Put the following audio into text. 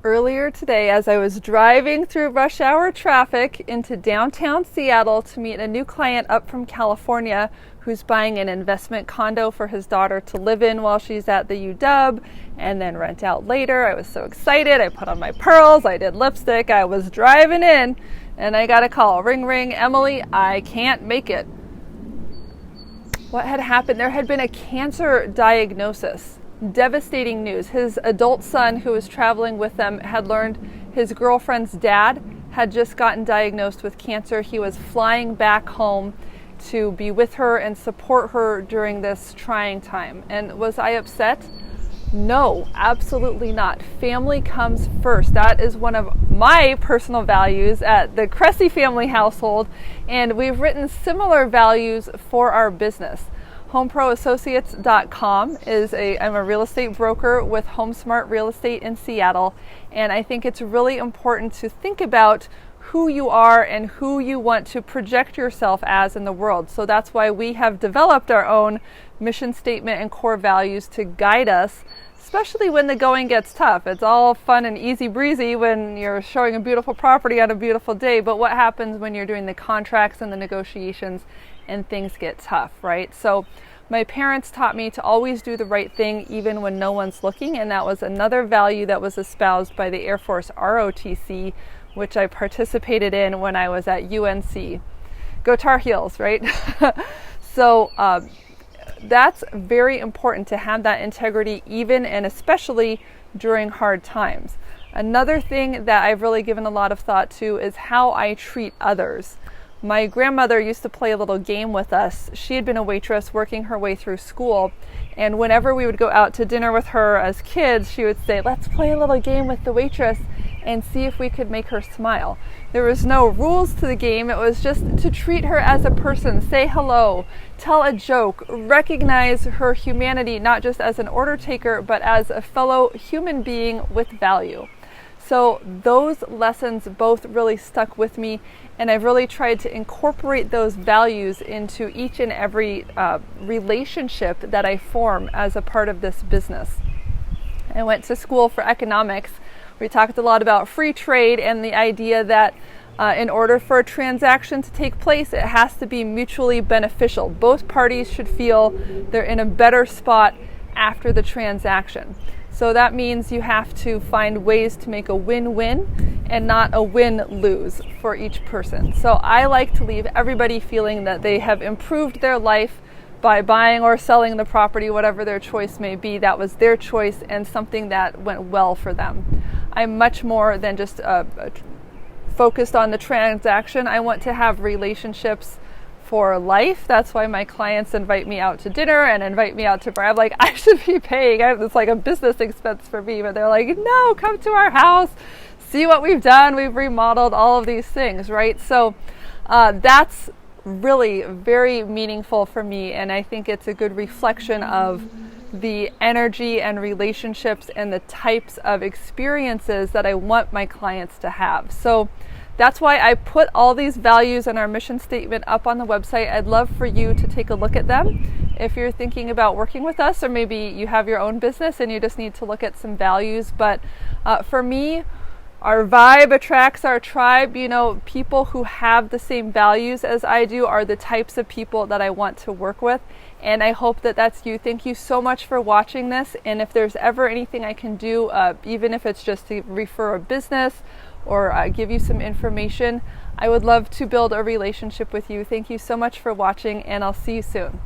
Earlier today, as I was driving through rush hour traffic into downtown Seattle to meet a new client up from California who's buying an investment condo for his daughter to live in while she's at the UW and then rent out later, I was so excited. I put on my pearls, I did lipstick, I was driving in, and I got a call. Ring, ring, Emily, I can't make it. What had happened? There had been a cancer diagnosis. Devastating news. His adult son, who was traveling with them, had learned his girlfriend's dad had just gotten diagnosed with cancer. He was flying back home to be with her and support her during this trying time. And was I upset? No, absolutely not. Family comes first. That is one of my personal values at the Cressy family household, and we've written similar values for our business. HomeProAssociates.com I'm a real estate broker with HomeSmart Real Estate in Seattle, and I think it's really important to think about who you are and who you want to project yourself as in the world. So that's why we have developed our own mission statement and core values to guide us, especially when the going gets tough. It's all fun and easy breezy when you're showing a beautiful property on a beautiful day, but what happens when you're doing the contracts and the negotiations and things get tough, right? So my parents taught me to always do the right thing even when no one's looking, and that was another value that was espoused by the Air Force ROTC, which I participated in when I was at UNC. Go Tar Heels, right? So that's very important to have that integrity even and especially during hard times. Another thing that I've really given a lot of thought to is how I treat others. My grandmother used to play a little game with us. She had been a waitress working her way through school, and whenever we would go out to dinner with her as kids, she would say, let's play a little game with the waitress and see if we could make her smile. There was no rules to the game. It was just to treat her as a person, say hello, tell a joke, recognize her humanity, not just as an order taker, but as a fellow human being with value. So those lessons both really stuck with me, and I've really tried to incorporate those values into each and every relationship that I form as a part of this business. I went to school for economics. We talked a lot about free trade and the idea that in order for a transaction to take place, it has to be mutually beneficial. Both parties should feel they're in a better spot after the transaction. So that means you have to find ways to make a win-win and not a win-lose for each person. So I like to leave everybody feeling that they have improved their life by buying or selling the property, whatever their choice may be. That was their choice and something that went well for them. I'm much more than just focused on the transaction. I want to have relationships for life. That's why my clients invite me out to dinner and invite me out to brunch. I'm like, I should be paying. It's like a business expense for me, but they're like, no, come to our house, see what we've done. We've remodeled all of these things, right? So that's really very meaningful for me, and I think it's a good reflection of the energy and relationships and the types of experiences that I want my clients to have. So that's why I put all these values in our mission statement up on the website. I'd love for you to take a look at them if you're thinking about working with us, or maybe you have your own business and you just need to look at some values. But for me, our vibe attracts our tribe. You know, people who have the same values as I do are the types of people that I want to work with. And I hope that that's you. Thank you so much for watching this. And if there's ever anything I can do, even if it's just to refer a business or give you some information, I would love to build a relationship with you. Thank you so much for watching, and I'll see you soon.